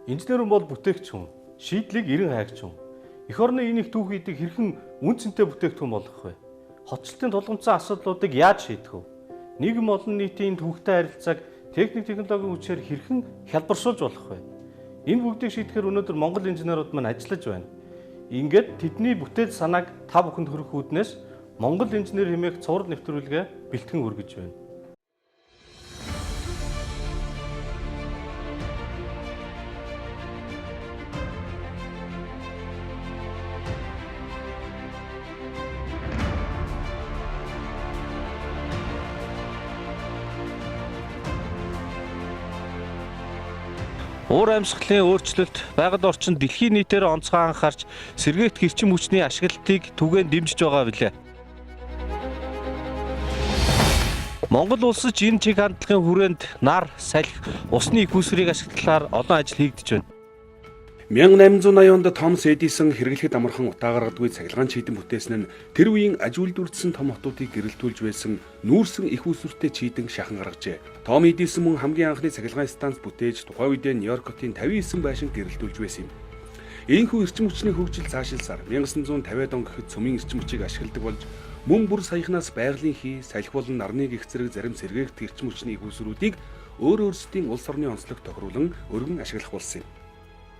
Инженер хүн бол бүтээгч хүн, шийдлийг эрен хайгч хүн. Эх орны энийг түүхийдэг хэрхэн үн цэнтэй бүтээгдэхүүн болгох вэ? Хотчлтын тулгымцсан асуудлуудыг яаж шийдэх вэ? Нийгэм олон нийтийн түүхтэй харилцааг техник технологийн хүчээр хэрхэн хялбаршуулж болох вэ? Энэ бүгдийг шийдэхээр өнөөдөр Монгол инженерууд маань ажиллаж байна. Ингээд тэдний бүтээл санааг та бүхэнд хүргэх үүднээс Монгол инженер хэмээх цуврал нэвтрүүлгээ бэлтгэн үргэж байна. Уур амьсгалын өөрчлөлт, байгаль орчинд дэлхийн нийтээр онцгой анхаарч сэргээгдэх эрчим хүчний ашиглалтыг түгээн дэмжиж байгаа билээ. Монгол улсч энэ чиг хандлагын хүрээнд нар, салхи, усны их усрыг ашиглахаар олон ажил хийгдэж байна. 1880 онд Томас Эдисон хэрэглэхэд амархан утаа гаргадгүй цахилгаан чийдэн бүтээсэн нь тэр үеийн аж үйлдвэрлэсэн том хотуудыг гэрэлтүүлж байсан нүүрсэн их усүртэй чийдэн шахан гаргажээ. Том Эдисон мөн хамгийн анхны цахилгаан станц бүтээж тухайн үедээ Нью-Йорк хотын 59 байшин гэрэлтүүлж байсан юм. Ийхүү эрчим хүчний хөгжил цаашилсаар 1950-ад он гэхэд цөмийн эрчим хүчийг ашигладаг болж мөн бүр саяхнаас байгалийн хий, салхи болон нарны гих зэрэг зарим сэргээгдэх эрчим хүчний их усруудыг өөр өөрсдийн улс орны онцлог тохируулан өргөн ашиглах болсон юм.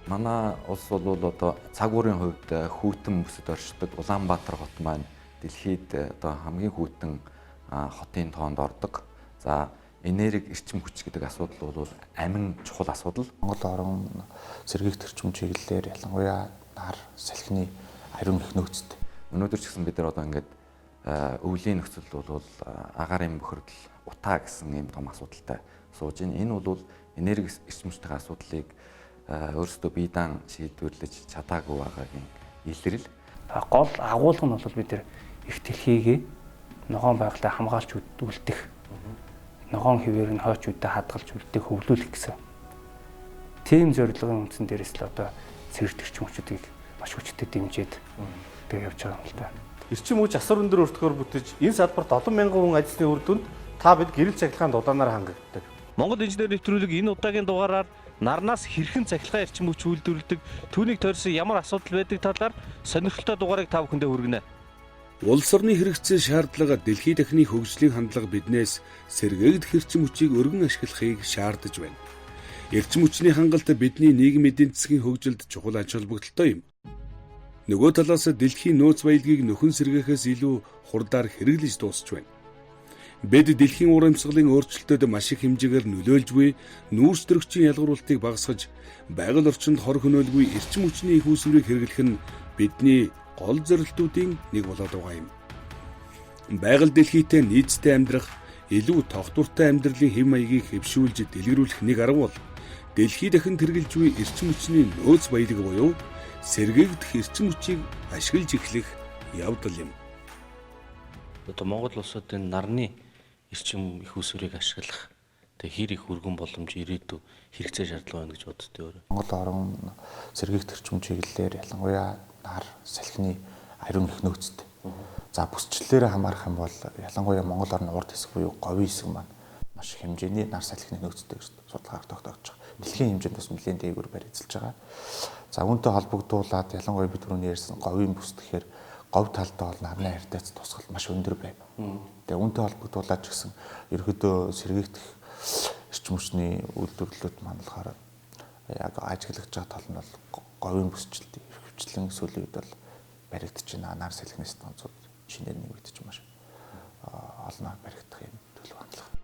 Манай улс бол одоо цаг уурын хувьд хүйтэн бүсэд оршдог Улаанбаатар хот маань дэлхийд одоо хамгийн хүйтэн хотын тоонд ордог. За энерги эрчим хүч гэдэг асуудал бол амин чухал асуудал. Монгол орн сэргээгдэх эрчим чиглэлээр ялангуяа нар, салхины ариун их нөөцтэй. Өнөөдөр ч гэсэн бид нар одоо ингээд өвлийн нөхцөл бол агаарын бохирдол, утаа гэсэн ийм том асуудалтай сууж байна. Энэ бол энерги эрчим хүчтэй асуудлыг өөрсдөө бие даан шийдвэрлэж чадаагүй байгаагийн илрэл. Гол агуулга нь бол бид нар их дэлхийг ногоон байгалаа хамгаалж үлдэх, ногоон хэвээр нь хойч үедээ хадгалж үлдэх, хөвлүүлэх гэсэн. Тийм зорилгын үндсэн дээрээс л одоо сэргээгдэх хүчүүдийг маш хүчтэй дэмжиж тэг явж байгаа юм л да. Эрчим хүч асар өндөр өртгөөр бүтэж энэ салбарт 7,000 хүн ажлын үр дүнд та бид гэрэл цахилгаанд удаанаар хангагддаг. Монгол инженер нэвтрүүлэг энэ удаагийн дугаараар нарнаас хэрхэн цахилгаан эрчим хүч үйлдвэрлэдэг, түүнийг тойрсон ямар асуудал байдаг талаар сонирхолтой дугаарыг та бүхэндээ хүргэнэ. Улс орны хэрэгцээ шаардлага дэлхийн дахины хөгжлийн хандлага биднээс сэргээгдэх эрчим хүчийг өргөн ашиглахыг шаардаж байна. Эрчим хүчний хангалт бидний нийгмийн эдийн засгийн хөгжилд чухал ач холбогдолтой юм. Нөгөө талаас дэлхийн нөөц баялагийг нөхөн сэргээхээс илүү хурдаар хэрэглэж дуусч байна. Бид дэлхийн уур амьсгалын өөрчлөлтөд маш их хэмжээгээр нөлөөлж буй нүүрс төрөгчийн ялгаруулалтыг багасгаж, байгаль орчинд хор хөнөөлгүй эрчим хүчний их усрыг хэрэглэх нь бидний гол зорилтуудын нэг болоод байгаа юм. Байгаль дэлхийтэй нийцтэй амьдрах, илүү тогтвортой амьдралын хэв маягийг хэвшүүлж дэлгэрүүлэх нэг арга бол дэлхий дахин тэргэлж буй эрчим хүчний нөөц баялаг буюу сэргээгдэх эрчим хүчийг ашиглаж эхлэх явдал юм. Одоо Монгол улсад энэ нарны эрчим их усрыг ашиглах тэг хэр их өргөн боломж ирээдүй хэрэгцээ шаардлага байна гэж боддтой өөрөө. Монгол орн сэргээгдэх эрчим чиглэлээр ялангуяа нар, салхины ариун их нөөцтэй. За бүсчлэлээр хамаарах юм бол ялангуяа Монгол орны урд хэсэг буюу говийн хэсэг маань маш их хэмжээний нар, салхины нөөцтэй гэж судалгаар тогтоогдож байгаа. Дэлхийн хэмжээнд бас нэлээд дээгүүр барьцалж байгаа. За үүнтэй холбогдуулаад ялангуяа бид түрүүний ярьсан говийн бүс гэхээр говь талдаа бол нарны харьцаац тусгал маш өндөр байна. Тэгээ үүнтэй холбогдуулаад ч гэсэн ерөөдөө сэргээгдэх эрчим хүчний үйлдвэрлэлүүд маань болохоор яг ажиглаж байгаа тал нь бол говийн бүсчлэлт хөвчлэн сүүлийн үед бол баригдаж байна. Нар салхины станцууд шинээр нэмэгдэж маш олноор баригдах юм төлөв хандлага.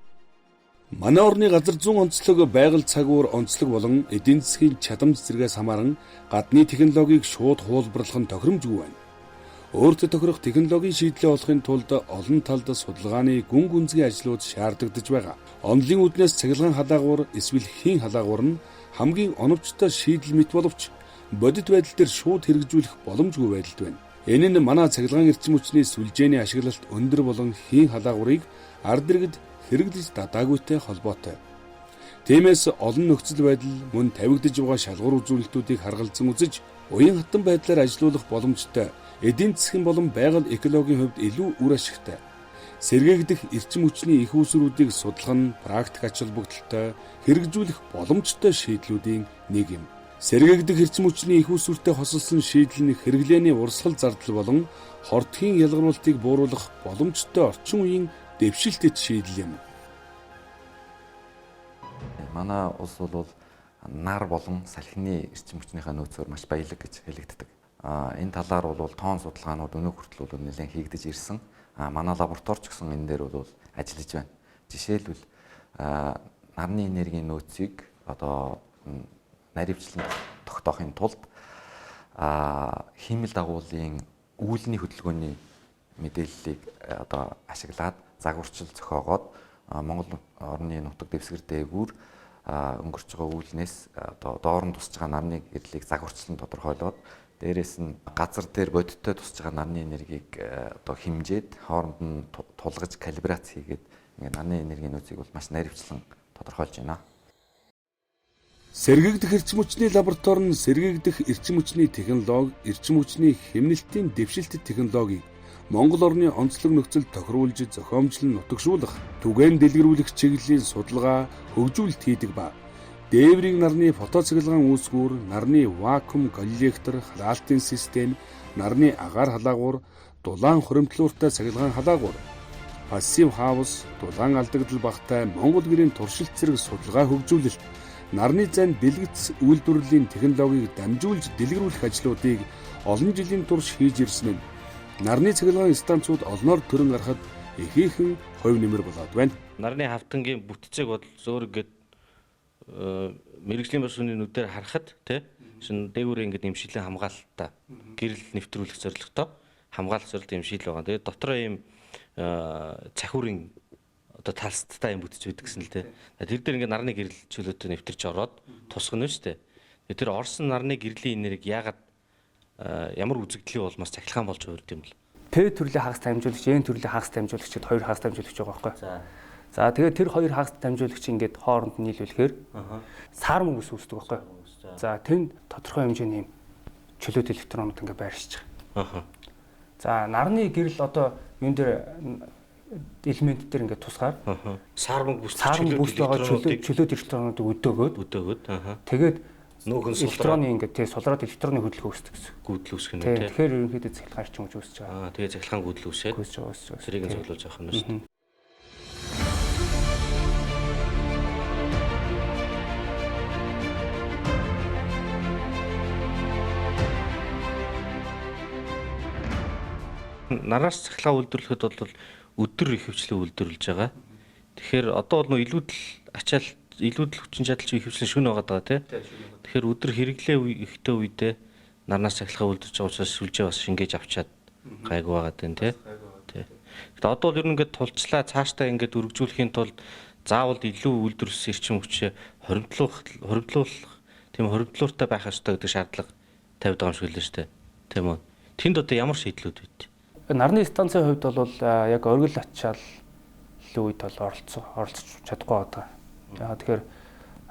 Манай орны газар зүүн онцлог байгаль цагуур онцлог болон эдийн засгийн чадамж зэрэгээс хамааран гадны технологиг шууд хуулбарлах нь тохиромжгүй байна. Өөртөө тохирох технологийн шийдлээ олохын тулд олон талд судалгааны гүн гүнзгий ажлууд шаардагдаж байгаа. Онлын үүднээс цахилгаан халаагуур эсвэл хийн халаагуур нь хамгийн оновчтой шийдэл мэт боловч бодит байдал дээр шууд хэрэгжүүлэх боломжгүй байдалд байна. Энэ нь манай цахилгаан эрчим хүчний сүлжээний ашиглалт өндөр болон хийн халаагуурыг ард иргэд хэрэглэж дадаагүйтэй холбоотой. Тиймээс олон нөхцөл байдал мөн тавигдж байгаа шалгуур үзүүлэлтүүдийг харгалзан үзэж, уян хатан байдлаар ажилуулах боломжтой эдийн засгийн болон байгаль экологийн хувьд илүү үр ашигтай. Сэргээгдэх эрчим хүчний их усруудыг судлах нь практик ач холбогдолтой хэрэгжүүлэх боломжтой шийдлүүдийн нэг юм. Сэргээгдэх эрчим хүчний их усүртэй хосолсон шийдэл нь хэрэглээний урсгал зардал болон хортгийн ялгаруулалтыг бууруулах боломжтой орчин үеийн дэвшилтэт шийдэл юм. Манай улс бол нар болон салхины эрчим хүчнийхээ нөөцөөр маш баялаг гэж хэлэгддэг. Энэ талаар бол тоон судалгаанууд өнөө хүртэл бол нэлээд хийгдэж ирсэн. Манай лабораторич гэсэн энэ дээр бол ажиллаж байна. Жишээлбэл нарны энергийн нөөцийг одоо наривчлан тогтоохын тулд хиймэл дагуулын үүлний хөдөлгөөний мэдээллийг одоо ашиглаад загварчил зохиогоод Монгол орны нутаг дэвсгэр дээгүүр өнгөрч байгаа үүлнээс одоо доорн тусч байгаа нарны гэрлийг загварчлан тодорхойлоод дээрээс нь газар дээр бодиттой тусч байгаа нарны энергийг одоо хэмжээд хооронд нь тулгаж калибрац хийгээд ингээд нарны энергийн нөөцийг бол маш наривчлан тодорхойлж байна. Сэргээгдэх эрчим хүчний лаборатори нь сэргээгдэх эрчим хүчний технологи, эрчим хүчний хэмнэлтийн дэвшилтэт технологиг Монгол орны онцлог нөхцөлд тохируулж зохиомжлон нутагшуулах, түгээн дэлгэрүүлэх чиглэлийн судалгаа, хөгжүүлэлт хийдэг ба дээврийн нарны фотоцахилгаан үүсгүүр, нарны вакуум коллектор, халаалтын систем, нарны агаар халаагуур, дулаан хоримтлууртай цахилгаан халаагуур, пассив хаус, дулаан алдагдал багтай Монгол гэрийн туршилт зэрэг судалгаа хөгжүүлэлт, нарны зан дэлгэц үйлдвэрлэлийн технологиг дамжуулж дэлгэрүүлэх ажлуудыг олон жилийн турш хийж ирсэн нь нарны цахилгаан станцууд олноор төрөн гарахад ихээхэн хувь нэмэр болоод байна. Нарны хавтангийн бүтцийг бол зөөр ингээд мэрэгжлийн басны нүдээр харахад тий шин дээгүүрээ ингээд имшилийн хамгаалалтаа гэрэл нэвтрүүлэх зорилготой хамгаалах зорилттой имшил байгаа. Тэгээд дотроо ийм цахиурын одоо талсттай юм бүтэж байдаг гэсэн л дээ. Тэр дээр ингээд нарны гэрэл чөлөөтэй нэвтэрч ороод тусгана шүү дээ. Тэр орсон нарны гэрлийн энерги яагаад ямар үзэгдлийн улмаас цахилгаан болж хувирд юм бол. П төрлийн хагас дамжуулагч, Н төрлийн хагас дамжуулагчид хоёр хагас дамжуулагч байгаа байхгүй. За тэгээд тэр хоёр хагас дамжуулагч ингээд хооронд нийлүүлэхээр сар мөнгөс үүсдэг байхгүй. За тэнд тодорхой хэмжээний чөлөөт электронууд ингээд байршиж байгаа. За нарны гэрэл одоо юун дээр элемент дээр ингээд тусгаар сар мөнгө бүс байгаа чөлөөт электронуудыг өдөөгөөд тэгээд нүүхэн электроны ингээд тий сулраад электроны хөдөлгөөн үүсдэг гэсэн. Гүйдэл үүсгэх нь тий. Тэгэхээр ерөнхийдөө цахилгаан эрчим хүч үүсэж байгаа. Тэгээ цахилгаан гүйдэл үүсээд зэрийг нь цуглуулж авах нь шүү дээ. Нараас цахилгаан үйлдвэрлэхэд бол өдөр их хвчлэн үйлдвэрлэж байгаа. Тэгэхээр одоо бол илүүдэл хүчин чадал чи их хвчлэн шүн байгаа тий. Тэгэхээр өдөр хэрэглээ ихтэй үедээ нарнаас цахилгаан үйлдвэрлэж байгаа учраас сүлжээ бас шингээж авчаад гайгүй байгаа дээ тий. Тэгэхдээ одоо бол ер нь ингээд тулчлаа цаашдаа ингээд өргөжүүлэхийн тулд заавал илүү үйлдвэрлэсэн эрчим хүчээ хоримтлууртай байх ёстой гэдэг шаардлага тавьдаг юм шиг л шүү дээ. Тийм үү? Тэнд одоо ямар шийдлүүд байд? Нарны станцын хувьд бол яг оргил ачаал үед бол оролцож чадахгүй байгаа. Тэгэхээр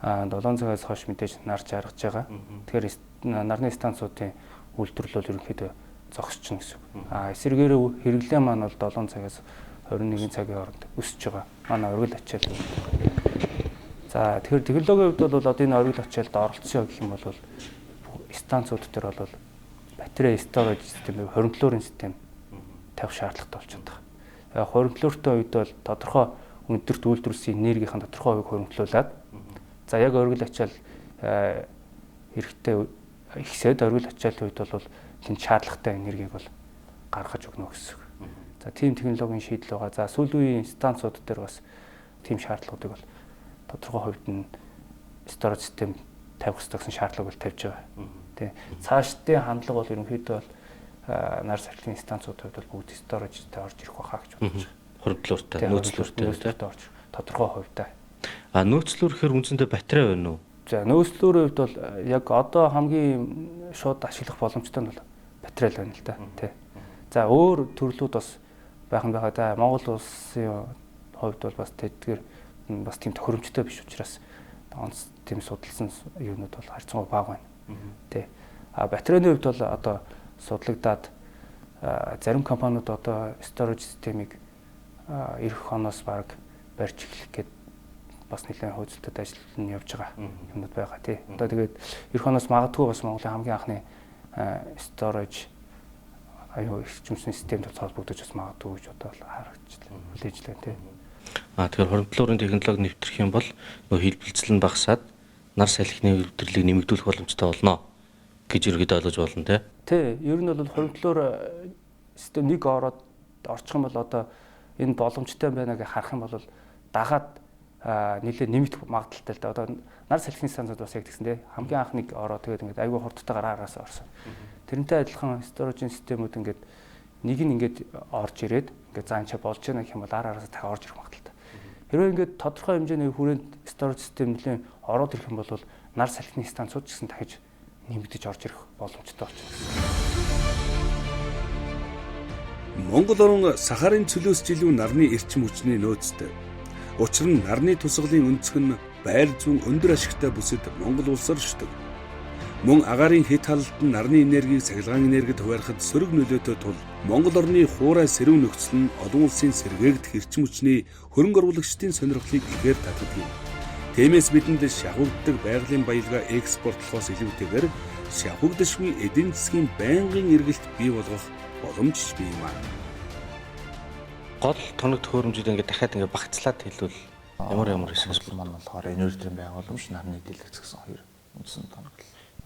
7 цагаас хойш мэдээж нар жаргаж байгаа. Тэгэхээр нарны станцуудын үйлдвэрлэл бол ерөнхийдөө зогсчихно гэсэн үг. Эсвэргээр хэрэглээ маань бол 7 цагаас 21 цагийн хооронд өсөж байгаа. Манай оргил ачаал. За тэгэхээр технологийн хувьд бол одоо энэ оргил ачаалд оролцсон гэх юм бол станцууд дээр бол батарей storage систем, хоримтлуурын систем тавих шаардлагатай болчиход байгаа. Хоримтлууртай үед бол тодорхой өндөрт үйлдвэрлэсэн энергийн тодорхой хувийг хоримтлуулад за яг оргил ачаал хэрэгтэй ихсээд оргил ачаалын үед бол тэнд шаардлагатай энергийг бол гаргаж өгнө гэсэн үг. За тийм технологийн шийдэл байгаа. За сүүлийн станцууд дээр бас тийм шаардлагуудыг бол тодорхой хувьд нь storage систем тавих хэрэгтэй гэсэн шаардлага бол тавьж байгаа. Тэ. Цаашдын хандлага бол ерөнхийдөө бол нар салхины станцуудад бол бүгд storage-тэй орж ирэх байхаа гэж бодож байгаа. Хоримтлууртай, нөөцлүүртэй орж тодорхой хувьтай. Нөөцлүүр гэхээр үндсэндээ батарей байна уу? За нөөцлүүрийн хувьд бол яг одоо хамгийн шууд ашиглах боломжтой нь бол батарей л байна л да. Тэ. За өөр төрлүүд бас байх нь байгаа да. Монгол улсын хувьд бол бас тэдгээр бас тийм тохиромжтой биш учраас онц тийм судалсан юунууд бол харьцангуй бага байна. Тэ. Батарейны хувьд бол одоо судлагдаад зарим компаниуд одоо storage системийг эх хоноос баг барьж эхлэх гээд бас нэлээд хөөцөлтөд ажил нь явж байгаа юмнууд байгаа тий. Одоо тэгээд эх оноос магадгүй бас Монголын хамгийн анхны storage эрчимсний системтэй холбогдож бас магадгүй гэж одоо харагдчихлаа. Хүлээж байна тий. Тэгэхээр хоригдлуурын технологи нэвтрэх юм бол нөгөө хэлбэлцэл нь багасаад нар салхины өвдөрлийг нэмэгдүүлэх боломжтой болно гэж ерөөдөө ойлгож болно тий. Тий, ер нь бол хоригдлуур систем нэг ороод орчих юм бол одоо энэ боломжтой байна гэж харах юм бол дагаад нэлээд нэмэгдэх магадaltaй л да. Одоо нар салхины станцууд бас яг тэгсэн тий. Хамгийн анх нэг ороод тэгээд ингээд аюул хурдтай гараараас орсон. Тэрнтэй адилхан storage системүүд ингээд нэг нь ингээд орж ирээд ингээд заанчаа болж байна гэх юм бол араас дахиад орж ирэх магадaltaй. Хэрвээ ингээд тодорхой хэмжээний хүрээнд storage систем нэлээд ороод ирэх юм бол нар салхины станцууд ч гэсэн дахиж нэмэгдэж орж ирэх боломжтой болчихно. Монгол орн сахарын цөлөөс жилүү нарны эрчим хүчний нөөцтэй. Учир нь нарны тусгалын өнцөг нь байр зүүн өндөр ашигтай бүсэд Монгол улс оршдог. Мөн агаарын хэт халалт нь нарны энергийг цахилгаан энергид хуваарлахад сөрөг нөлөөтэй тул Монгол орны хуурай сэрүүн нөхцөл нь олон улсын сэргээгдэх эрчим хүчний хөрөнгө оруулагчдын сонирхлыг ихээр татдаг юм. Тиймээс бидэнд шавхагддаг байгалийн баялгаа экспортлохоос илүүтэйгээр шавхагдшгүй эдийн засгийн байнгын эргэлт бий болгох боломж бий юм аа. Гол тоног төхөөрөмжүүд ингээд дахиад ингээд багцлаад хэлвэл ямар эсвэл маань болохоор энергийн байгууламж нарны дэлгэц гэсэн хоёр үндсэн тоног.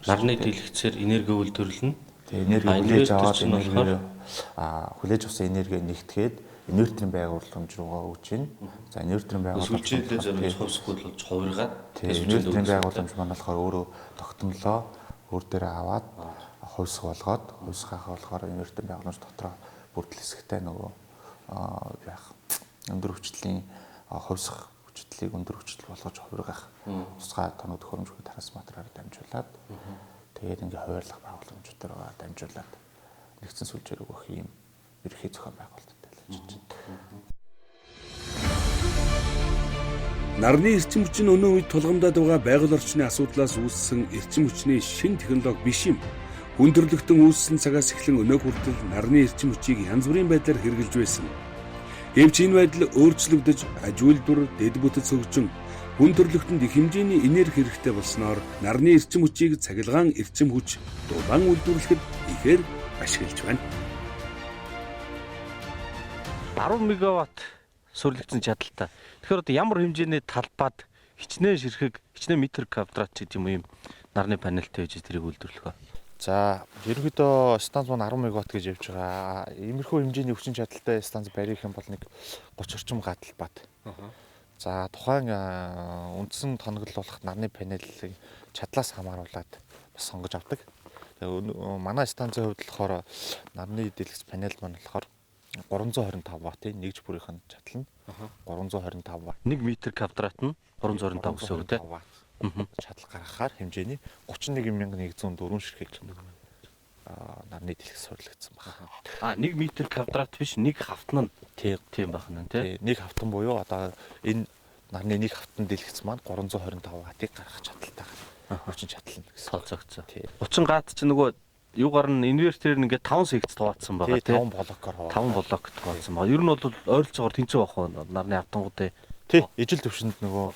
Нарны дэлгэцээр энерги үйлдвэрлэл нь энерги хүлээж аваад энерги хүлээж авсан энерги нэгтгээд энергийн байгууламж руугаа өгч байна. За энергийн байгууламж сүлжээтэй зориулж хувьсгууд болж хувиргаад энергийн байгууламж маань болохоор өөрөө тогтнолоо өөр дээрээ аваад хувьсг болгоод хувьсгахаа болохоор энергийн байгууламж дотроо бүрдэл хэсэгтэй нөгөө өндөр хүчлийн хувьсгах хүчлийг өндөр хүчил болгож хувиргах тусгай тоног төхөөрөмжүүд трансформатороор дамжуулаад тэгээд ингээ хуваарлах байгууламжуудаараа дамжуулаад нэгдсэн сүлжээр өгөх юм ерхий зохион байгуулалттай л ажиллаж байна. Нарны эрчим хүчин өнөө үед тулгамдаад байгаа байгаль орчны асуудлаас үүссэн эрчим хүчний шин технологи биш юм. Хүндрэлтэн үүссэн цагаас эхлэн өнөө хүртэл нарны эрчим хүчийг янз бүрийн байдлаар хэрэгжилж байсан. Гэвч энэ байдал өөрчлөгдөж аж үйлдвэр, дэд бүтэц хөгжин хүндрэлтэнд их хэмжээний энерги хэрэгтэй болсноор нарны эрчим хүчийг цахилгаан эрчим хүч дулаан үйлдвэрлэхэд ихээр ашиглаж байна. 10 мегаватт сурлагдсан чадaltaй. Тэгэхээр одоо ямар хэмжээний талбайд хичнээн ширхэг, хичнээн метр квадрат гэдэг юм нарны панелтэй байж тэрийг үйлдвэрлэх ба. За, ерөнхийдөө станц маань 10 мегаватт гэж явж байгаа. Иймэрхүү хэмжээний хүчин чадалтай станц барих юм бол нэг 30 орчим га талбайд. За, тухайн үндсэн тоноглолох нарны панелийг чадлаас хамааруулаад бас сонгож авдаг. Тэгээ манай станцын хувьд болохоор нарны дэлгэц панел маань болохоор 325 ваттын нэгж бүрийнх нь чадал нь 325 ватт. 1 метр квадрат нь 325 гэсэн үг тийм. Чадал гаргахаар хэмжээний 31104 ширхэг нарны дэлгэц сурлагдсан байна. 1 метр квадрат биш, нэг хавтан нь тийм байна тийм. Нэг хавтан буюу одоо энэ нарны нэг хавтан дэлгэц маань 325 ваттыг гаргах чадaltaйгаар хүчин чадал нь гэсэн тооцогдсон. 30 гат ч нөгөө юугаар нь инвертер ингээд 5 секц тооцсон байгаа тийм. 5 блокоор 5 блок тооцсон байгаа. Ер нь бол ойролцоогоор тэнцүү байх уу нарны автангуудын тий ижил төвшөнд нөгөө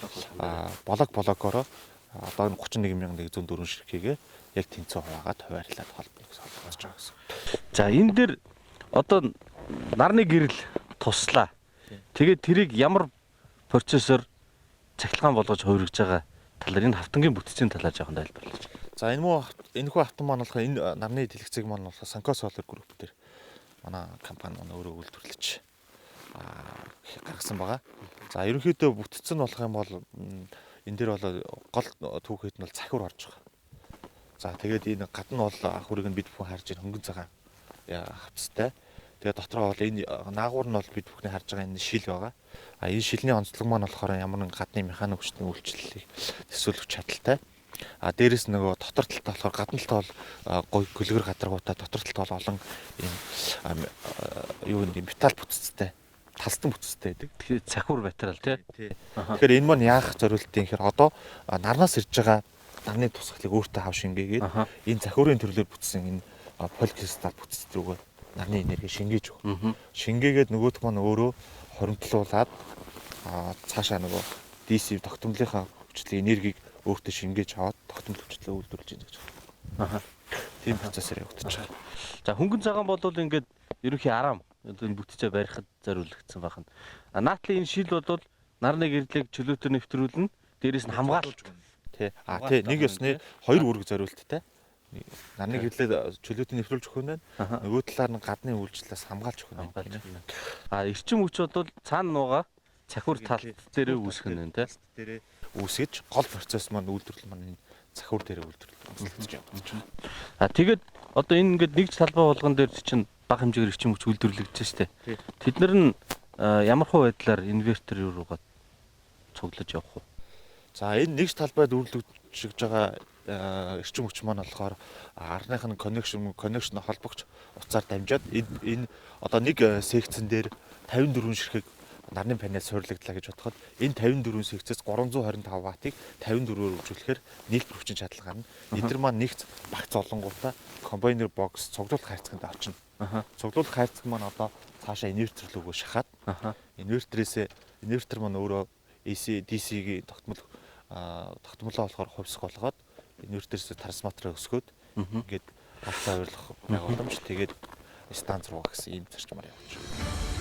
блокоор одоо 31104 ширхгийг яг тэнцүү хуваагаад хуваарлаад холбоог солилцож байгаа гэсэн. За энэ дээр одоо нарны гэрэл туслаа. Тэгээд тэрийг ямар процессор цахилгаан болгож хувиргаж байгаа талаар энэ хавтангийн бүтцийн талаар жоохон тайлбарлаач. За энэхүү автан маань болохоор энэ нарны дэлгэцийг маань болохоор Санко Solar Group дээр манай компани өөрөө үйлдвэрлэж гаргасан байгаа. За ерөнхийдөө бүтцэн болох юм бол энэ дээр бол гол түүхэд нь бол цахиур орж байгаа. За тэгээд энэ гадна бол хөрөг нь бид бүхэн харж байгаа хөнгөн цагаан хавцтай. Тэгээд дотроо бол энэ наагур нь бол бид бүхний харж байгаа энэ шил байгаа. Энэ шилний онцлог маань болохоор ямар нэгэн гадны механик хүчний үйлчлэлийг төсөөлөх чадaltaй. Дээрээс нөгөө дотор талтай болохоор гадна талтай бол гөлгөр гадаргуутай, дотор талтай бол олон юм металл бүтцтэй, талстан бүтцтэй байдаг. Тэгэхээр цахиур материал тий. Тэгэхээр энэ маань яах зорилтын гэхээр одоо нарнаас ирж байгаа нарны тусгалыг өөртөө хав шингээгээд энэ цахиурын төрлөөр бүтсэн энэ поликристалл бүтц рүүгээ нарны энерги шингээж өгөх. Шингээгээд нөгөөх маань өөрөө хоримтлуулаад цаашаа нөгөө DC тогтмолынхаа хүчлэг энергийг өөртөө шингээж аваад тогтмол хүчлээ үйлдвэрлэж байна гэж байна. Тийм процессор явагдаж байгаа. За хөнгөн цагаан бол ингээд ерөнхий арам энэ бүтцээ барихад зориулагдсан байна. Наатлын энэ шил бол нарны гэрлийг чөлөөтэй нэвтрүүлнэ. Дээрээс нь хамгаалж тий. Тий, нэг ёсны хоёр үүрэг зориулттай. Нарны гэрлээ чөлөөтэй нэвтрүүлж өгөх нь байна. Нөгөө талаар нь гадны үйлчлэлээс хамгаалж өгөх нь байна. Эрчим хүч бол цаана нуугаа цахиур тал дээрээ үүсгэх нь тий. Дээрээ үүсгэж гол процесс маань үйлдвэрлэл маань цахиур дээрээ үйлдвэрлэж явагдаж. Тэгээд одоо энэ ингээд нэгж талбай болгон дээр чинь бага хэмжээгээр эрчим хүч үйлдвэрлэгдэж штэ. Тэд нар нь ямар хөө байдлаар инвертер руугаа цуглаж явах вэ? За энэ нэгж талбайд үйлдвэрлэж байгаа эрчим хүч маань болохоор арных нь connection холбогч утсаар дамжаад энэ одоо нэг секцэн дээр 54 ширхэг нарны панел суурлагдлаа гэж бодоход энэ 54 секцээс 325 ваттыг 54-оор үржүүлэхээр нийлбэр хүчин чадалгаа нь эдгээр маань нэгц багц олонгуудаа комбайнер бокс цуглуулах хайрцагт очино. Цуглуулах хайрцаг маань одоо цаашаа инвертер рүүгөө шахаад инвертер маань өөрөө AC DC-ийн тогтмолоо болохоор хувьсах болгоод инвертерээс трансформатороо өсгөөд ингээд галцаа авирлах байгууламж тэгээд станц руу гэсэн ийм зарчмаар явж байна.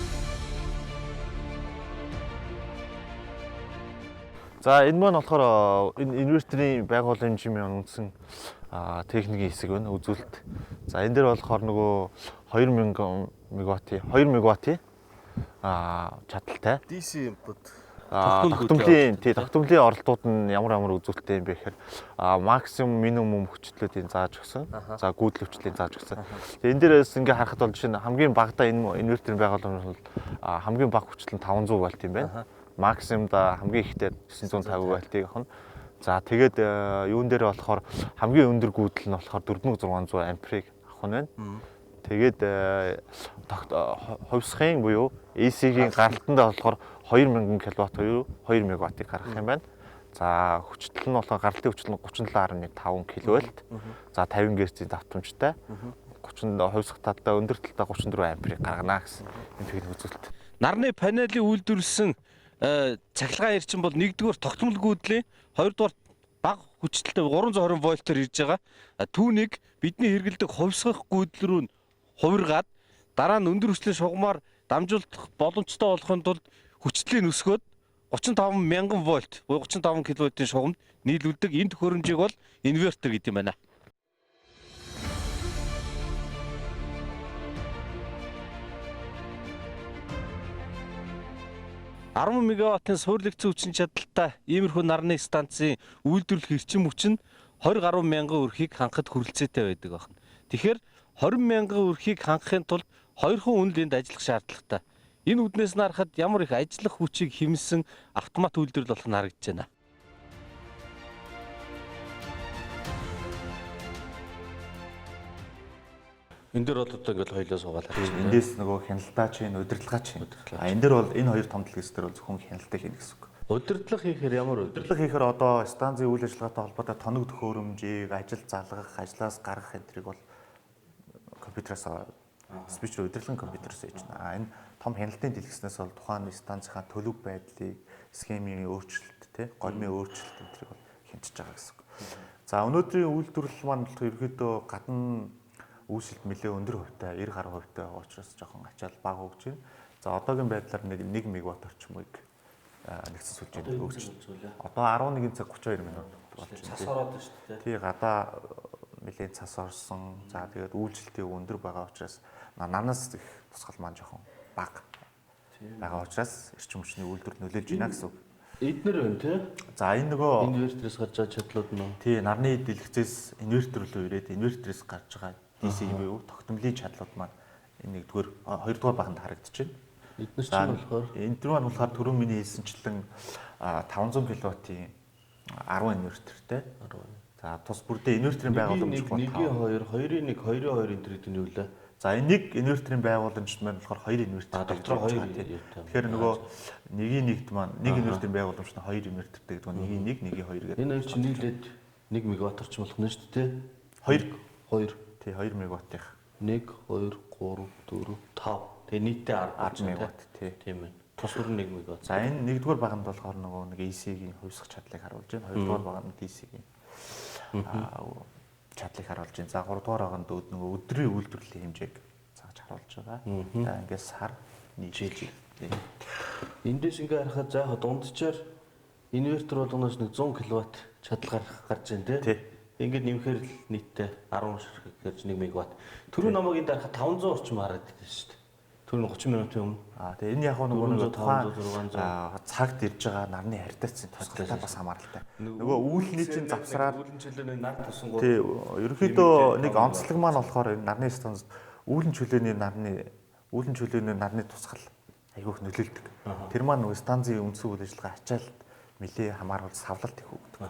За энэ маань болохоор энэ инвертерийн байгууламжийн үндсэн техникийн хэсэг байна, үзүүлэлт. За энэ дээр болохоор нөгөө 2000 мегаваттын чадалтай DC input тогтмолын оролдууд нь ямар үзүүлэлттэй юм бэ гэхээр максимум минимум хүчлүүдийн зааж өгсөн. За гүйдэл хүчлийн зааж өгсөн. Тэгээ энэ дээрээс ингээ харахад бол жишээ нь хамгийн багадаа энэ инвертерийн байгууламж бол хамгийн бага хүчлэл нь 500 вольт юм байна. Максимумда хамгийн ихтэй 950 вольтыг авах нь. За тэгээд юун дээр болохоор хамгийн өндөр гүйдэл нь болохоор 4600 амперыг авах нь байна. Тэгээд хувьсхын буюу AC-ийн гаралтанд болохоор 2000 кВт буюу 2 мегаваттыг гаргах юм байна. За хүчлэл нь болохоор гаралтын хүчлэл нь 37.5 кВт. За 50 Гц-ийн давтамжтай. Хувьсах талдаа өндөр талдаа 34 амперыг гаргана гэсэн энэ техник үзүүлэлт. Нарны панелын үйлдвэрлэсэн цахилгаан эрчим бол нэгдүгээр тогтмол гүйдлийн, хоёрдугаар бага хүчлэлтэй 320 вольтоор ирж байгаа. Түүнийг бидний хэрэглэдэг хувьсгах гүйдэл рүү хувиргаад дараа нь өндөр хүчлийн шугамар дамжуулах боломжтой болохын тулд хүчлийг өсгөөд 35,000 вольт буюу 35 кВт-ийн шугамд нийлүүлдэг. Энэ төхөөрөмжийг бол инвертер гэдэг юм байна. $10 мегаваттын суурлэгцэн хүчин чадалтай иймэрхүү нарны станцын үйлдвэрлэх эрчим хүч нь 20 гаруй мянган өрхийг хангахад хүрэлцээтэй байдаг байна. Тэгэхээр 20 мянган өрхийг хангахын тулд 2 хүн үнэлэнд ажиллах шаардлагатай. Энэ үднээс нь харахад ямар их ажиллах хүчийг хэмнэсэн автомат үйлдвэрлэл болох нь харагдаж байна. Энэ дээр бол одоо ингээл хоёлоо суугаад харж байна. Эндээс нөгөө хяналтаа чинь, удирдлагаа чинь. Энэ дээр бол энэ хоёр том дэлгэц дээр зөвхөн хяналтаа хийнэ гэсэн үг. Удирдлага хийхээр ямар удирдлага хийхээр одоо станцын үйл ажиллагаатай холбоотой тоног төхөөрөмжийг, ажил залгах, ажлаас гаргах энтрийг бол компьютераас спичер удирдлагын компьютерээс хийж байна. Энэ том хяналтын дэлгэцнээс бол тухайн станцынхаа төлөв байдлыг, схемийн өөрчлөлт, гормын өөрчлөлт энтрийг бол хянчиж байгаа гэсэн үг. За өнөөдрийн үйлдвэрлэл маань ерөөдөө гадна үйлчлэлт нэлээд өндөр хувьтай 90 гаруй хувьтай байгаа учраас жоохон ачаал бага өгч байна. За одоогийн байдлаар нэг 1 мегаватт орчмыг нэгдсэн сүлжээнд өгч байна. Одоо 11 цаг 32 минут болж байна. Цас ороод байна шүү дээ. Тий гадаа нэлээд цас орсон. За тэгээд үйлчлэлтийн өндөр байгаа учраас нанаас их тусгал маань жоохон бага байгаа учраас эрчим хүчний үйлдвэр нөлөөлж байна гэсэн үг. Эднэр байна тий. За энэ нөгөө инвертерээс гарч байгаа чадлууд нь тий нарны дэлгэцээс инвертер рүү ирээд инвертерээс гарч байгаа DC буюу тогтмолын чадлууд маань энэ нэгдүгээр хоёрдугаар баганд харагдаж байна. Эднэр чинь болохоор энэ маань болохоор түрүүн миний хэлсэнчлэн 500 кВт-ийн 10 инвертертэй. За тус бүрдээ инвертерийн байгууламж бол 1-2, 2-1, 2-2 энэ гэдэг нь юу вэ? За энэ нэг инвертерийн байгууламжт маань болохоор 2 инвертер. Дотроо 2. Тэгэхээр нөгөө 1-1-т маань нэг инвертерийн байгууламжт 2 инвертертэй гэдэг нь 1-1, 1-2 гэдэг. Энэ хоёр чинь нийлээд 1 мегаватт орчим болох нь шүү дээ. 2. Тий 2 мегаваттынх. 1 2 3 4 5. Тэгээ нийтдээ 10 мегаватт тийм ээ. Тус хүрэн 1 мегаватт. За энэ нэгдүгээр баганд болохоор нөгөө нэг AC-гийн хувьсгах чадлыг харуулж байна. Хоёрдугаар баганд DC-гийн чадлыг харуулж байна. За гуравдугаар баганд нөгөө өдрийн үйлдвэрлэлийн хэмжээг зааж харуулж байгаа. За ингээд сар нийлж. Эндээс ингээ харахад за дунджаар инвертер болгоноос нэг 100 кВт чадал гарч байна тий. Ингээд нэмэхээр л нийтдээ 10 ширхэг гэж 1 мегаватт. Түрүү намайг энэ дарахад 500 орчим харагддаг шүү дээ. Түрүү 30 минутын өмнө. Тэгээ энэ яг нөгөө тухайн цагт ирж байгаа нарны харьтаацсан тусгалтаа бас хамааралтай. Нөгөө үүлний чинь завсраар үүлэн чөлөөний нар тусангууд. Тий, ерөнхийдөө нэг онцлог маань болохоор энэ нарны станц үүлэн чөлөөний нарны тусгал айгүйх нөлөөлдөг. Тэр маань нөгөө станцын үндсэн үйл ажиллагаа ачаалт нэлээ хамааруулж савлалт их өгдөг.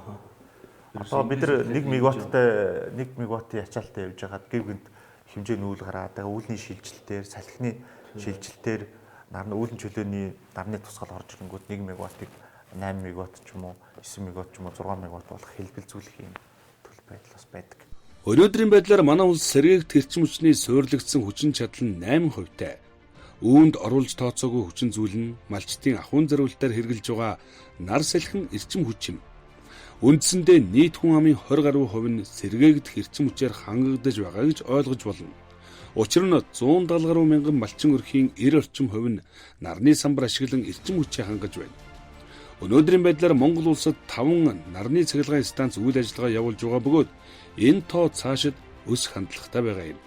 Одоо бид нар 1 мегаватттай 1 мегаваттын ачаалттай явж байгаад гэр бүнд хэмжээ нүүл гараад байгаа үүлний шилжилтээр салхины шилжилтээр үүлэн чөлөөний нарны тусгал орж ирэнгүүт 1 мегаваттыг 8 мегаватт ч юм уу 9 мегаватт ч юм уу 6 мегаватт болох хэлбэлзүүлэх юм төлөв байдал бас байдаг. Өнөөдрийн байдлаар манай улс сэргээгдэх эрчим хүчний суйрлагдсан хүчин чадал нь 8%-тай. Үүнд оруулж тооцоогүй хүчин зүйл нь малчтын ахуйн зориулалтаар хэрэгжилж байгаа нар салхин эрчим хүч юм. Үндсэндээ нийт хүн амын 20 гаруй хувь нь сэргээгдэх эрчим хүчээр хангагдаж байгаа гэж ойлгож болно. Учир нь 170 гаруй мянган малчин өрхийн 90 орчим хувь нь нарны самбар ашиглан эрчим хүчээ хангаж байна. Өнөөдрийн байдлаар Монгол улсад 5 нарны цахилгаан станц үйл ажиллагаа явуулж байгаа бөгөөд энэ тоо цаашид өсөх хандлагатай байгаа юм.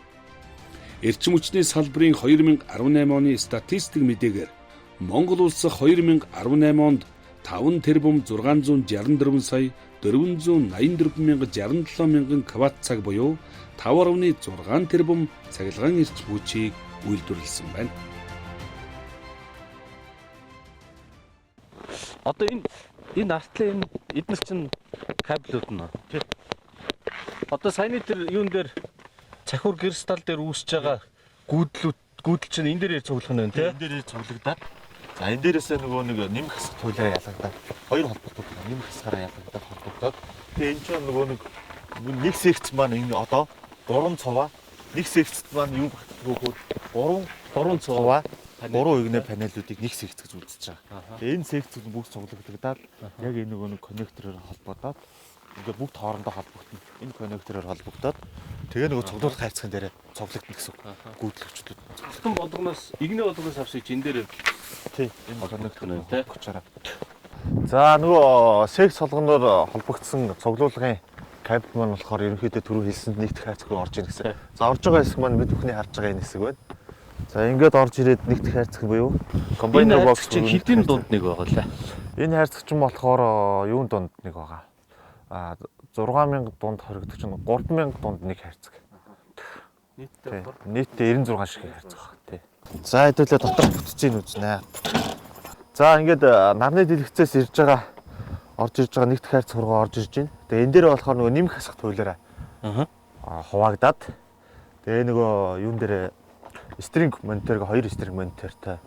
Эрчим хүчний салбарын 2018 оны статистик мэдээгээр Монгол улс 2018 онд 5 тэрбум 664 сая 484,067 мянган кватт цаг буюу 5.6 тэрбум цахилгаан эрчим хүчийг үйлдвэрлэсэн байна. Одоо энэ артлын эднэр чинь кабелүүд нь тий. Одоо саяны тэр юун дээр цахиур кристалл дээр үүсэж байгаа гүйдэл чинь энэ дээр цуглах нь байна тий. Энэ дээр цуглагдаад за энэ дээрээсээ нөгөө нэг нэмэх хэсэг туйлаа ялгагдаад хоёр холбогддог нэмэх хэсгаараа ялгагдаад холбогдоод тэгээ энэ чинь нөгөө нэг секц маань энэ одоо 3 цуваа нэг секцэд маань юу багтдаг вэ? 3 цуваа 3 игнэ панелуудыг нэг секц гэж үзэж байгаа. Тэгээ энэ секцүүд бүгд цуглагдаад яг энэ нөгөө коннектороор холбогдоод ингээ бүгд хоорондоо холбогдно. Энэ коннектороор холбогдоод тэгээ нөгөө цуглуулах хайрцагын дээр цуглагдана гэсэн үг. Гүйдлэгчлүүд. Цуглан болгоноос игнэ болгоноос авсаж энэ дээр тий энэ коннектор нь тий. За нөгөө секц солгоноор холбогдсон цуглуулгын кабель маань болохоор ерөнхийдөө түрүү хэлсэнд нэгдэх хайрцаг орж ийн гэсэн. За орж байгаа хэсэг маань бид бүхний харж байгаа энэ хэсэг байна. За ингээд орж ирээд нэгдэх хайрцаг буюу комбайнер бокс чинь хэдийн дунд нэг байгаа лээ. Энэ хайрцаг чинь болохоор юун дунд нэг байгаа. 6000 дунд хоригдох чинь 3000 дунд нэг хайрцаг. Нийтдээ 96 шиг хайрцаг байна тий. За хэдүүлээ дотор бүтцийг үзнэ. За ингээд нарны дэлгэцээс орж ирж байгаа нэгдэх хайрцаг руу орж ирж байна. Тэгээ энэ дээр болохоор нөгөө нэмэх хасах туйлаараа хуваагдаад тэгээ нөгөө юун дээр стринг мониторыг 2 стринг монитортой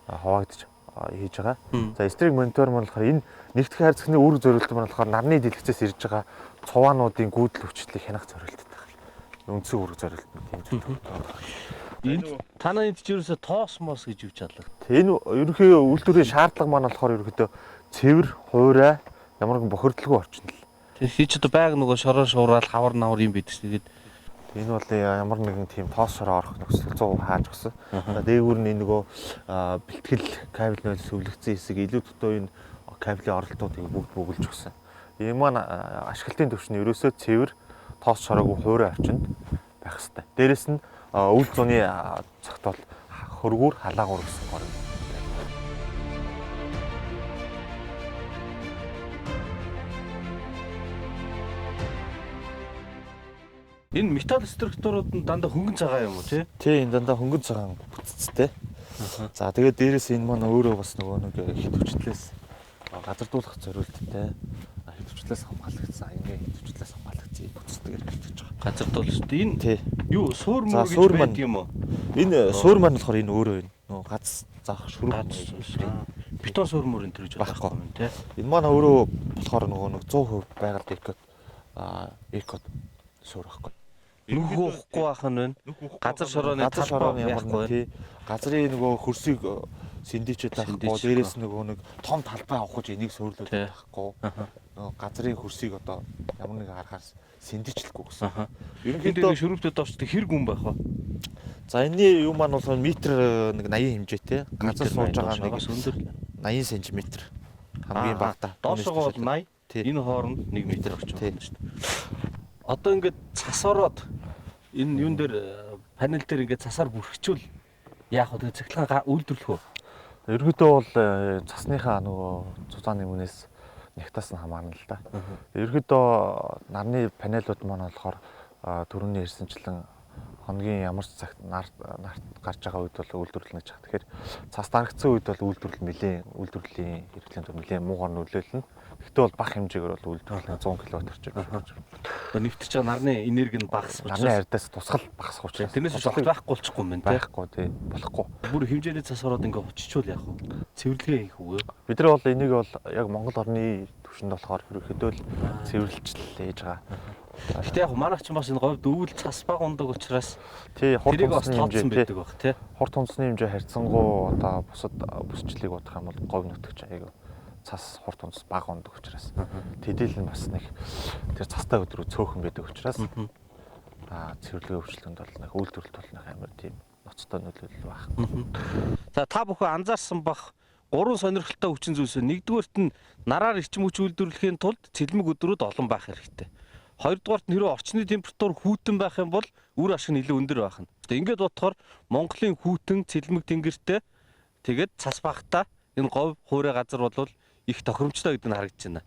хуваагдаж хийж байгаа. За стринг монитор маань болохоор энэ нэгдэх хайрцагны үүрэг зориулт маань болохоор нарны дэлгэцээс ирж байгаа цуваануудын гүйдэл өвчлөлийг хянах зориулттай байна. Үндсэн үүрэг зориулт нь тийм зүйл. Энэ танаа энд ч ерөөсө тоос мос гэж юу чадлаа. Энэ ерөнхийдөө үйлдвэрийн шаардлага маань болохоор ерөнхийдөө цэвэр, хуурай, ямар нэгэн бохирдлого орчинд л. Тэр хийж одоо байг нөгөө шороо шуураад хавар навар юм бидс тэгээд энэ бол ямар нэгэн тийм тоос шороо орох нөхцөл 100% хааж өгсөн. Дээгүүр нь нөгөө бэлтгэл кабель нөл сүлэгцэн хэсэг илүү дутуу энэ кабелийн оролтуудыг бүгд бөглөж өгсөн. Энэ маань ашиглалтын төвшин ерөөсөө цэвэр, тоос шороогүй хуурай орчинд байх хэрэгтэй. Дээрэс нь үйл зууны цогтол хөргүүр халаагуур гэсэн гол. Энэ металл структурууд нь дандаа хөнгөн цагаан юм уу тий? Тий, энэ дандаа хөнгөн цагаан бүтцтэй. За тэгээд дээрээс энэ маань өөрөө бас нөгөө нэг хэд хүчлээс газардуулах зориулттай хэд хүчлээс хамгаалагдсан аягийн хэд хүчлээс хамгаалагдсан бүтцтэйгээр хэвтэж байгаа. Газардуулалт энэ тий. Юу суур мөр гэж байдаг юм уу? Энэ суур маань болохоор энэ өөрөө байна. Нөгөө гац заах шүрэг бетон суур мөр энэ төрж байгаа юм тий. Энэ маань өөрөө болохоор нөгөө 100% байгаль экод суур байхгүй. Нүх уухгүй байх нь байна. Газар шорооны ямар нэг тий газрын нөгөө хөрсийг синдичэд байхгүй, дээрээс нөгөө нэг том талбай авахж энийг суурлуулж байхгүй. Нөгөө газрын хөрсийг одоо ямар нэг харахаар синдичлэхгүй гэсэн. Ерөнхийдөө шөрөвдөд очдог хэрэг юм байх ба. За энэний юу маань бол метр нэг 80 хэмжээтэй. Газар сууж байгаа нэг өндөр 80 см хамгийн багтаа. Доошогоо бол 80. Энэ хооронд 1 метр орчим байна шүү дээ. Одоо ингээд цас ороод энэ юун дээр панел дээр ингээд цасаар бүрхчихвэл яах вэ? Цахилгаан үйлдвэрлэх үү? Ерөнхийдөө бол цасныхаа нөгөө цуцааны үнээс нягтаас нь хамаарна л да. Ерөнхийдөө нарны панелууд маань болохоор түрүүний ярьсанчлан хоногийн ямар ч цагт нарт гарч байгаа үед бол үйлдвэрлэнэ гэж байна. Тэгэхээр цас дарагдсан үед бол үйлдвэрлэлийн хэрэглээнд нэлээд муугар нөлөөлнө. Гэхдээ бол бага хэмжээгээр бол үйлдвэрлэх 100 кW орчим. Одоо нэвтэрч байгаа нарны энерги нь багасах учраас нарны ардаас тусгал багасах учраас тэрнээс шалтгаалж байхгүй болчихгүй юм байна тий. Байхгүй тий болохгүй. Бүр хэмжээний цас ороод ингээд очичвол яах вэ? Цэвэрлэгээ хийх үү? Бид нар бол энийг бол яг Монгол орны түвшинд болохоор ерөөхдөө л цэвэрлэлжл хийж байгаа. Гэтэ яг манайх ч бас энэ говьд өвөл цас баг ундаг учраас тий хурд үндэсний хэмжээ байдаг баг тий. Хурд үндэсний хэмжээ харьцангуй одоо бусад бүсчлийг бодох юм бол говь нутагч аяг цас хурд үндэс баг ундаг учраас тэдэл нь бас нэг тэр цастай өдрөө цөөхөн байдаг учраас цэвэрлэгээ өвчлөнд бол нэг үйлдвэрлэлт бол нэг амар тийм ноцтой нөлөөлөл баг. За та бүхэн анзаарсан бах 3 сонирхолтой хүчин зүйлс. Нэгдүгээрт нь нараар эрчим хүч үйлдвэрлэхийн тулд цэлмэг өдрүүд олон байх хэрэгтэй. Хоёрдугаарт нь хэрэв орчны температур хүйтэн байх юм бол үр ашиг нь илүү өндөр байх нь. Ингээд бодохоор Монголын хүйтэн цэлмэг тэнгэртэй тэгээд цас багтаа энэ говь хуурай газар бол их тохиромжтой гэдэг нь харагдаж байна.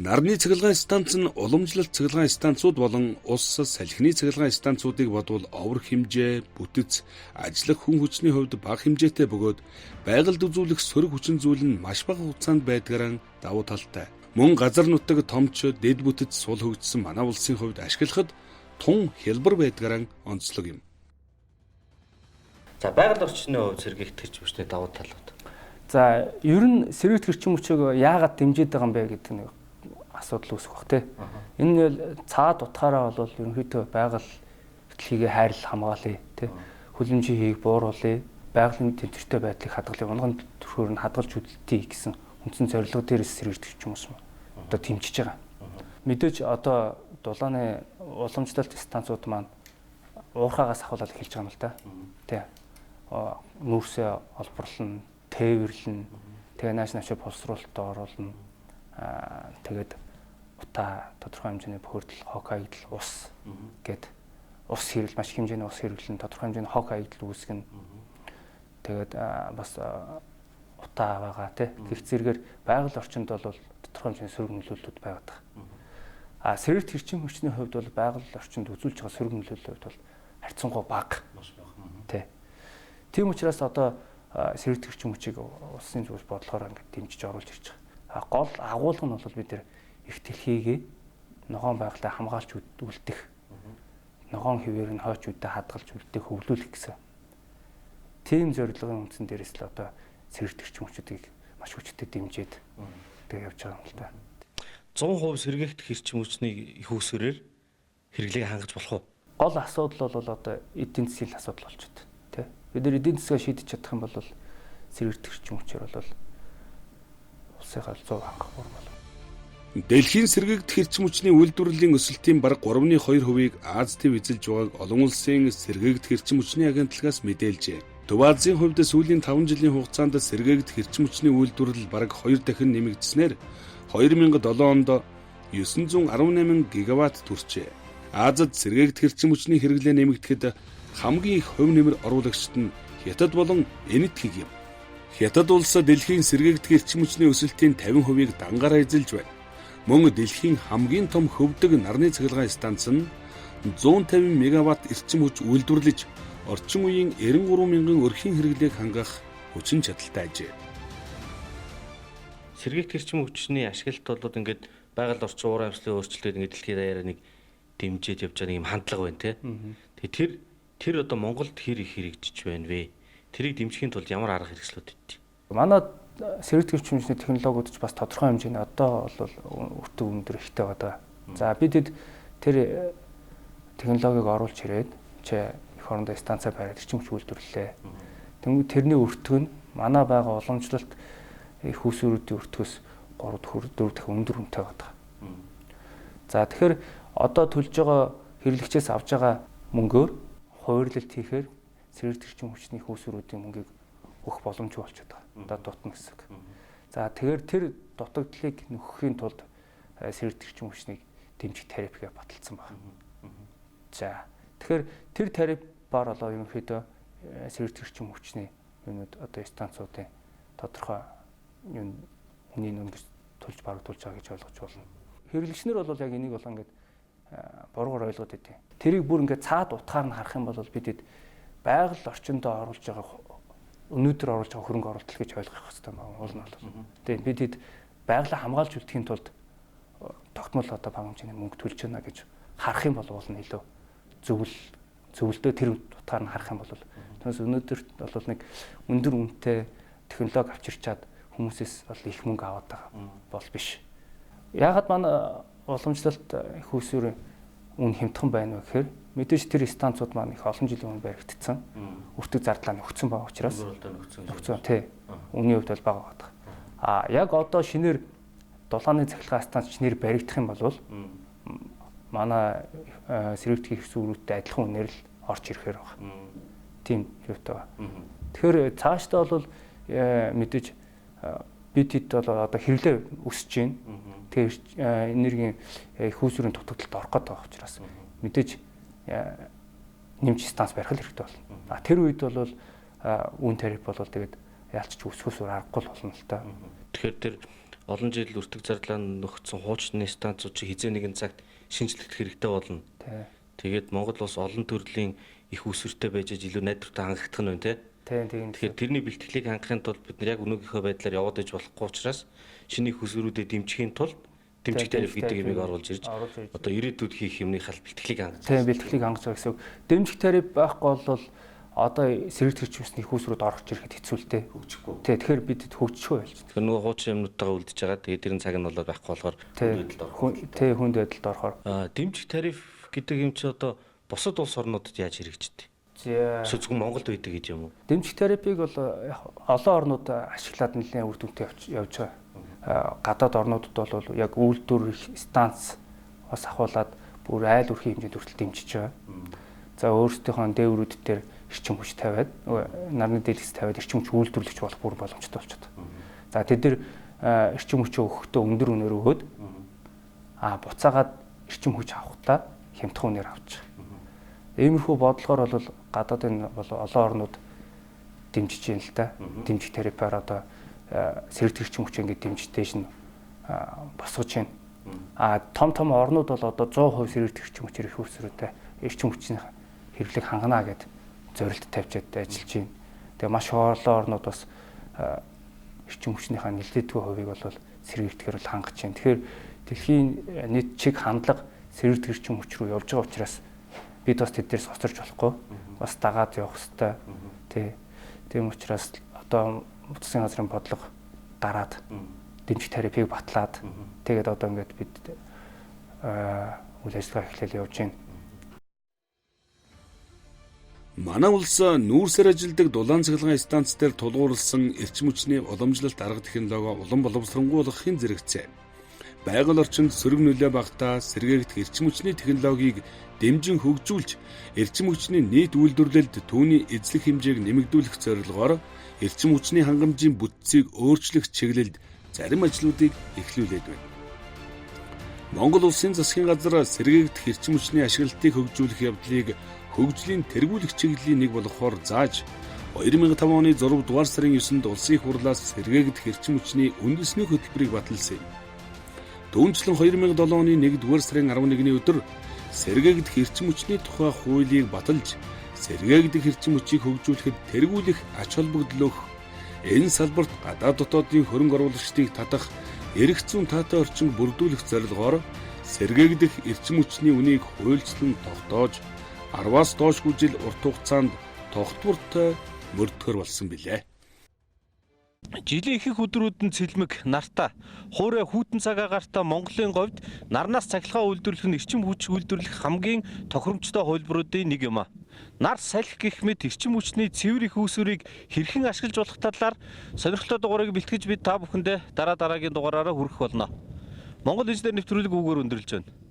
Нарны цахилгаан станц нь уламжлалт цахилгаан станцууд болон ус салхины цахилгаан станцуудыг бодвол овор хэмжээ, бүтэц, ажиллах хүн хүчний хувьд бага хэмжээтэй бөгөөд байгальд үзүүлэх сөрөг хүчин зүйл нь маш бага хугацаанд байдгаараа давуу талтай. Мөн газар нутаг томч, дэд бүтэц сул хөгжсөн манай улсын хувьд ашиглахад тун хялбар байдгаараа онцлог юм. За байгаль орчны хувьд сэргээгдэх эрчим хүчний давуу талууд. За ер нь сэргээгдэх эрчим хүчийг яагаад дэмжиж байгаа юм бэ гэдэг нэг асуудал үүсэх бах тий. Энэ нь цаад утгаараа бол ерөнхийдөө байгаль хөтлөгийг хайрлал хамгаалъя тий. Хүлэмжийн хийг бууруулъя, байгалийн тэнцвэртэй байдлыг хадгалъя, унган төрхөөр нь хадгалж хөдөлтий гэсэн үндсэн зорилго дээрээс сэргээгдэх юм уу? Одоо тэмцэж байгаа. Мэдээж одоо дулааны уламжлалт станцууд маань уурхаагаас ахуулаад эхэлж байгаа юм л да. Тий. Нүүрсээ олборлно, тээвэрлэн, тэгээ нааш наашаа боловсруулалтад оруулна. Тэгээд утаа тодорхой хэмжээний бохирдол, хог хаягдал, ус гэд ус хэрэл маш хэмжээний ус хэрэглэн тодорхой хэмжээний хог хаягдал үүсгэн. Тэгээд бас утаа байгаа тий. Гэх зэрэгээр байгаль орчинд бол тодорхой хэмжээний сөрөг нөлөөллүүд байгаад байгаа. Сэргээгдэх эрчим хүчний хувьд бол байгаль орчинд үзүүлж байгаа сөрөг нөлөөллүүд хувьд бол харьцангуй бага. Тий. Тийм учраас одоо сэргээгдэх эрчим хүчийг улсын зүгээс бодлохоор ингээд дэмжиж оруулж ирж байгаа. Гол агуулга нь бол бид нэр их дэлхийг ногоон байгальтай хамгаалж үлдэх, ногоон хэвээр нь хойч үедээ хадгалж үлдэх, хөвлүүлэх гэсэн. Тийм зорилгын үндсэн дээрээс л одоо сэргээгдэх эрчим хүчүүдийг маш хүчтэй дэмжиж тэгээ явж байгаа юм л да. 100% сэргээгдэх эрчим хүчний их усөрээр хэрэглээг хангаж болох уу? Гол асуудал бол одоо эдийн засгийн асуудал болчиход тий. Бид нэр эдийн засгаа шийдэж чадах юм бол сэргээгдэх эрчим хүчээр бол улсынхаа 100% хангах болно. Дэлхийн сэргээгдэх эрчим хүчний үйлдвэрлэлийн өсөлтийн бараг 3.2%-ийг Аз төв эзэлж байгааг олон улсын сэргээгдэх эрчим хүчний агентлагаас мэдээлжээ. Төв Азийн хувьд сүүлийн 5 жилийн хугацаанд сэргээгдэх эрчим хүчний үйлдвэрлэл бараг 2 дахин нэмэгдснээр 2007 онд 918 гигаватт хүрчээ. Азад сэргээгдэх эрчим хүчний хэрэглээ нэмэгдэхэд хамгийн их хувь нэмэр оруулагчид нь Хятад болон Энэтхэг юм. Хятад улс дэлхийн сэргээгдэх эрчим хүчний өсөлтийн 50%-ийг дангаараа эзэлж байна. Мөн дэлхийн хамгийн том хөвдөг нарны цахилгаан станц нь 150 мегаватт эрчим хүч үйлдвэрлэж орчин үеийн 93 мянган өрхийн хэрэглээг хангах хүчин чадалтай ажээ. Сэргээгдэх эрчим хүчний ашиглалт бол ингээд байгаль орчин уур амьсгалын өөрчлөлтөд ингээд дэлхийн даяараа нэг дэмжиж явж байгаа юм хандлага байна те. Тэгээ тэр одоо Монголд хэр их хэрэгжиж байна вэ? Тэрийг дэмжихийн тулд ямар арга хэрэгслүүд өгч? Манай сэргээгдэх эрчим хүчний технологиуд ч бас тодорхой хэмжээний одоо бол өртөг өндөр ихтэй байгаа. За бид тэр технологиг оруулж ирээд их орондоо станцаа бариад эрчим хүч үйлдвэрлэлээ. Тэнгүү тэрний өртөг нь манай байгаа уламжлалт их усүрүүдийн өртгөөс 3-4 дахин өндөр үнэтэй байдаг. За тэгэхээр одоо төлж байгаа хэрэглэгчээс авж байгаа мөнгөөр хуваарлалт хийхээр сэргээгдэх эрчим хүчний их усүрүүдийн мөнгийг өгөх боломжгүй болчиход байгаа. Одоо дутна гэсэн. За тэгэхээр тэр дутагдлыг нөхөхийн тулд сэргээгдэх эрчим хүчнийг дэмжих тарифгээ баталсан байна. За тэгэхээр тэр тарифаар болоо ерөнхийдөө сэргээгдэх эрчим хүчний юунууд одоо станцуудын тодорхой үнийн өнгөс төлж барагдуулж байгаа гэж ойлгож байна. Хэрэглэгчнэр бол яг энийг бол ингээд буруугаар ойлгоод идэв. Тэрийг бүр ингээд цаад утгаар нь харах юм бол бид байгаль орчиндөө оруулж байгаа өнөөдөр оруулж байгаа хөрөнгө оруулалт гэж ойлгох хэрэгтэй байна. Уул нь бол. Тэгээд бид байгалаа хамгаалж үлдэхийн тулд тогтмол одоо бага хэмжээний мөнгө төлж байна гэж харах юм бол уул нь илүү зөвлөлтөө тэр утгаар нь харах юм бол түүнээс өнөөдөр бол нэг өндөр үнэтэй технологи авчирчаад хүмүүсээс бол их мөнгө аваад байгаа бол биш. Яагаад манай уламжлалт их усүрийн үн хямдхан байна вэ гэхээр мэдээж тэр станцууд маань их олон жилийн өмнө баригдсан. Өртөг зардлаа нөхцөн байгаа учраас нөхцөн тий. Үнийн хувьд бол бага байдаг. Яг одоо шинээр дулааны цахилгаан станц шинээр баригдах юм бол манай сэргээгдэх их усүрүүдтэй адилхан үнээр л орж ирэхээр байна. Тийм юутай ба. Тэгэхээр цаашдаа бол мэдээж бид хэд бол одоо хэвлээ өсөж байна. Тэгэхээр энергийн их усүрийн дутагдлалд орох гэдэг байгаа учраас мэдээж нэмж станц барих хэрэгтэй болно. Тэр үед бол үн тариф бол тэгээд яалч ч өсөхөөс аргагүй болно л та. Тэгэхээр тэр олон жил өртөг зардлаа нөхцөн хуучны станцууд чи хизээ нэгэн цагт шинжлэх хэрэгтэй болно. Тэгээд Монгол улс олон төрлийн их усүртэй байж илүү найдвартай хангагдах нь байна те. Тэгэхээр тэрний бэлтгэлийг хангахын тулд бид нар яг өнөөгийнхөө байдлаар яваад иж болохгүй учраас шинэ их усүрүүдэд дэмжихийн тулд дэмжих тариф гэдэг юмыг оруулж ирж одоо ирээдүйд хийх юмны хал бэлтгэлийг хангаж. Тийм бэлтгэлийг хангаж байгаа гэсэн үг. Дэмжих тариф байхгүй бол одоо сэргээгдэх эрчим хүчний их усрууд орж ирэхэд хэцүү л те. Хөгжихгүй. Тэгэхээр бид хөгжихгүй болж. Тэгэхээр нөгөө хуучин юмнуудтайгаа үлдэж байгаа. Тэгээд тэрийн цаг нь болоод байхгүй болохоор хүнд байдалд орохоор. Дэмжих тариф гэдэг юм чи одоо бусад улс орнуудад яаж хэрэгждэг? Зөвхөн Монголд байдаг гэж юм уу? Дэмжих тарифыг бол олон орнууд ашиглаад нэлээд үр дүнтэй явж байгаа. Гадаад орнуудад бол яг үйлдвэр станц бас ахуулаад бүр айл өрхийн хэмжээнд хүртэл дэмжиж байгаа. За өөрсдийнхөө дээврүүд дээр эрчим хүч тавиад нарны дэлгэц тавиад эрчим хүч үйлдвэрлэгч болох бүр боломжтой болчиход. За тэд нар эрчим хүчөө өгөхдөө өндөр үнээр өгөөд буцаагаад эрчим хүч авахтаа хямдхан үнээр авч байгаа. Иймэрхүү бодлогоор бол гадаадын олон орнууд дэмжиж байна л да. Дэмжих тарифаар одоо сэргээгдэх эрчим хүч ингээд дэмжтэй шин босгож байна. Том орнууд бол одоо 100% сэргээгдэх эрчим хүчээр их усруудтай эрчим хүчний хэрэглээг хангана гэд зорилт тавьж ажиллаж байна. Тэгээ маш олон орнууд бас эрчим хүчнийхээ нэлээдгүй хувийг бол сэргээгдэхээр л хангаж байна. Тэгэхээр дэлхийн нийт чиг хандлага сэргээгдэх эрчим хүч рүү явж байгаа учраас бид бас тэднээс хоцорч болохгүй. Бас дагаад явах хэрэгтэй. Тийм учраас одоо засгийн газрын бодлого гараад дэмжих тарифыг батлаад тэгээд одоо ингээд бид үйл ажиллагаа эхлээл явж байна. Манай улс нүүрсээр ажилдаг дулаан цахилгаан станц дээр тулгуурласан эрчим хүчний уламжлалт арга технологи улам боловсронгуй болгохын зэрэгцээ. Байгаль орчинд сөрөг нөлөө багтаа сэргээгдэх эрчим хүчний технологиг дэмжин хөгжүүлж, эрчим хүчний нийт үйлдвэрлэлд түүний эзлэх хэмжээг нэмэгдүүлэх зорилгоор эрчим хүчний хангамжийн бүтцийг өөрчлөх чиглэлд зарим ажлуудыг эхлүүлээд байна. Монгол улсын засгийн газар сэргээгдэх эрчим хүчний ашиглалтыг хөгжүүлэх явдлыг хөгжлийн тэргүүлэх чиглэлийн нэг болохоор зааж 2005 оны 6 дугаар сарын 9-нд улсын их хурлаас сэргээгдэх эрчим хүчний үндэсний хөтөлбөрийг баталсан юм. Түүнчлэн 2007 оны 1-р сарын 11-ний өдөр сэргээгдэх эрчим хүчний тухай хуулийг баталж, сэргээгдэх эрчим хүчийг хөгжүүлэхэд тэргүүлэх ач холбогдол өгөх, энэ салбарт гадаад дотоодын хөрөнгө оруулагчдыг татах, эрх зүйн таатай орчинд бүрдүүлэх зорилгоор сэргээгдэх эрчим хүчний үнийг хуульчлан тогтоож, 10-аас доошгүй жил урт хугацаанд тогтвортой мөрдөхөр болсон билээ. Жилийн ихэнх өдрүүд нь цэлмэг, нартаа, хуурай хүйтэн цаг агаартай Монголын говьд нарнаас цахилгаан үйлдвэрлэх нь эрчим хүч үйлдвэрлэх хамгийн тохиромжтой хувилбаруудын нэг юм а. Нар салхи гэх мэт эрчим хүчний цэвэр их үүсвэрийг хэрхэн ашиглаж болох талаар сонирхолтой дугаарыг бэлтгэж бид та бүхэндээ дараагийн дугаараараа хүргэх болно. Монгол инженер нэвтрүүлэг үгээр өндөрлж байна.